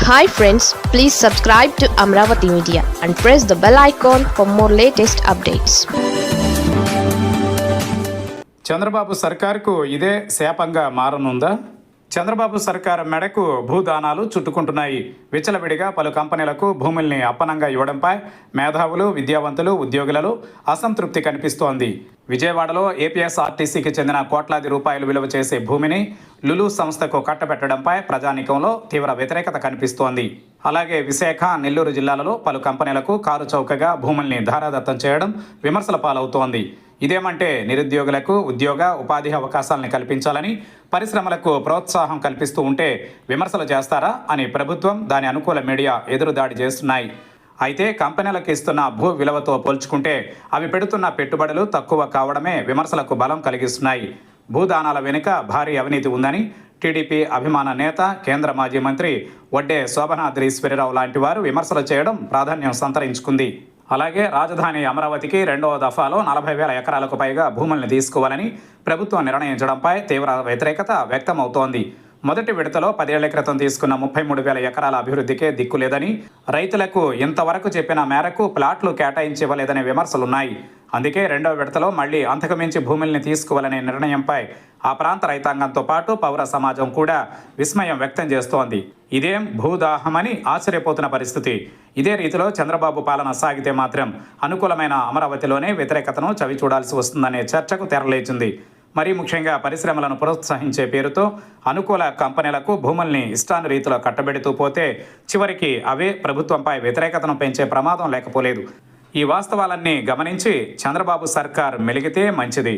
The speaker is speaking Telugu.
Hi friends, please subscribe to Amravati Media and press the bell icon for more latest updates. Chandrababu సర్కారుకు ఇదే శాపంగా మారనుందా? చంద్రబాబు సర్కారు మెడకు భూదానాలు చుట్టుకుంటున్నాయి. విచ్చలవిడిగా పలు కంపెనీలకు భూముల్ని అప్పనంగా ఇవ్వడంపై మేధావులు, విద్యావంతులు, ఉద్యోగులలో అసంతృప్తి కనిపిస్తోంది. విజయవాడలో ఏపీఎస్ఆర్టీసీకి చెందిన కోట్లాది రూపాయలు విలువ చేసే భూమిని లులు సంస్థకు కట్టబెట్టడంపై ప్రజానీకంలో తీవ్ర వ్యతిరేకత కనిపిస్తోంది. అలాగే విశాఖ, నెల్లూరు జిల్లాలలో పలు కంపెనీలకు కారు చౌకగా భూముల్ని ధారాదత్తం చేయడం విమర్శల పాలవుతోంది. ఇదేమంటే నిరుద్యోగులకు ఉద్యోగ, ఉపాధి అవకాశాలను కల్పించాలని, పరిశ్రమలకు ప్రోత్సాహం కల్పిస్తూ ఉంటే విమర్శలు చేస్తారా అని ప్రభుత్వం, దాని అనుకూల మీడియా ఎదురుదాడి చేస్తున్నాయి. అయితే కంపెనీలకు ఇస్తున్న భూ విలువతో పోల్చుకుంటే అవి పెడుతున్న పెట్టుబడులు తక్కువ కావడమే విమర్శలకు బలం కలిగిస్తున్నాయి. భూదానాల వెనుక భారీ అవినీతి ఉందని టీడీపీ అభిమాన నేత, కేంద్ర మాజీ మంత్రి వడ్డే శోభనాద్రీశ్వరిరావు లాంటి వారు విమర్శలు చేయడం ప్రాధాన్యం సంతరించుకుంది. అలాగే రాజధాని అమరావతికి 2వ దఫాలో 40,000 ఎకరాలకు పైగా భూముల్ని తీసుకోవాలని ప్రభుత్వం నిర్ణయించడంపై తీవ్ర వ్యతిరేకత వ్యక్తమవుతోంది. మొదటి విడతలో 10 ఏళ్ల క్రితం తీసుకున్న 33,000 ఎకరాల అభివృద్ధికే దిక్కులేదని, రైతులకు ఇంతవరకు చెప్పిన మేరకు ప్లాట్లు కేటాయించివ్వలేదనే విమర్శలున్నాయి. అందుకే 2వ విడతలో మళ్లీ అంతకుమించి భూముల్ని తీసుకోవాలనే నిర్ణయంపై ఆ ప్రాంత రైతాంగంతో పాటు పౌర సమాజం కూడా విస్మయం వ్యక్తం చేస్తోంది. ఇదేం భూదాహమని ఆశ్చర్యపోతున్న పరిస్థితి. ఇదే రీతిలో చంద్రబాబు పాలన సాగితే మాత్రం అనుకూలమైన అమరావతిలోనే వ్యతిరేకతను చవిచూడాల్సి వస్తుందనే చర్చకు తెరలేచింది. మరీ ముఖ్యంగా పరిశ్రమలను ప్రోత్సహించే పేరుతో అనుకూల కంపెనీలకు భూముల్ని ఇష్టానురీతిలో కట్టబెడుతూ పోతే చివరికి అవే ప్రభుత్వంపై వ్యతిరేకతను పెంచే ప్రమాదం లేకపోలేదు. ఈ వాస్తవాలన్నీ గమనించి చంద్రబాబు సర్కార్ మెలిగితే మంచిది.